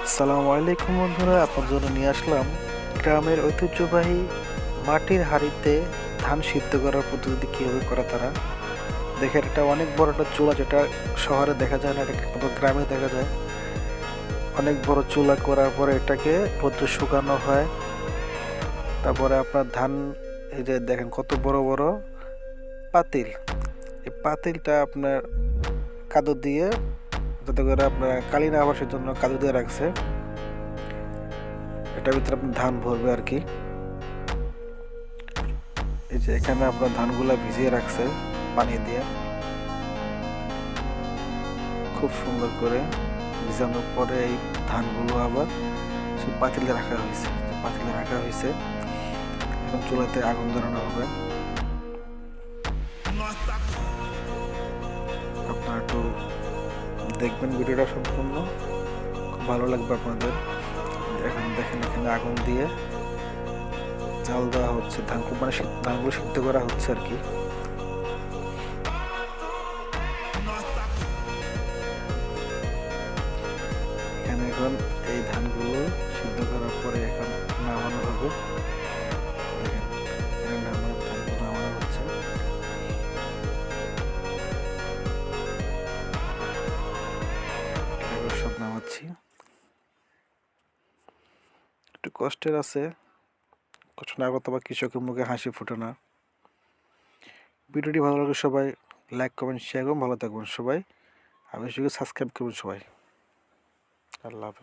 আসসালামু আলাইকুম বন্ধুরা, আপনার জন্য নিয়ে আসলাম গ্রামের ঐতিহ্যবাহী মাটির হাঁড়িতে ধান সিদ্ধ করার পদ্ধতি কীভাবে করে তারা। দেখেন, এটা অনেক বড় একটা চুলা, যেটা শহরে দেখা যায় না, এটা কিন্তু গ্রামে দেখা যায়। অনেক বড় চুলা করার পরে এটাকে রোদ্রে শুকানো হয়। তারপরে আপনার ধান, এই যে দেখেন কত বড় বড় পাতিল, এই পাতিলটা আপনার কাদু দিয়ে, যাতে করে আপনার কালি না আবাসের জন্য কাদু দিয়ে রাখছে। এটার ভিতরে আপনি ধান ভরবে আর কি। এই যে এখানে আপনার ধানগুলা ভিজিয়ে রাখছে পানি দিয়ে, খুব সুন্দর করে ভিজানোর পরে এই ধানগুলো আবার সেই পাতিলে রাখা হয়েছে। এখন চুলাতে আগুন ধরানো হবে। আপনারা একটু দেখবেন ভিডিওটা সম্পূর্ণ, খুব ভালো লাগবে আপনাদের। এখন দেখেন, এখানে আগুন দিয়ে জাল দেওয়া হচ্ছে, ধানগুলো সিদ্ধ করা হচ্ছে আর কি। এখানে এখন এই ধানগুলো সিদ্ধ করার পরে এখন নামানো হবে। দেখেন, এখানে ধানগুলো নামানো হচ্ছে। সব নামাচ্ছি, একটু কষ্টের আছে, কষ্ট না করতে বা কৃষকের মুখে হাসি ফুটে না। ভিডিওটি ভালো লাগে সবাই লাইক কমেন্ট শেয়ার করুন, ভালো থাকবেন সবাই, অবশ্যই সাবস্ক্রাইব করুন সবাই। আল্লাহ হাফেজ।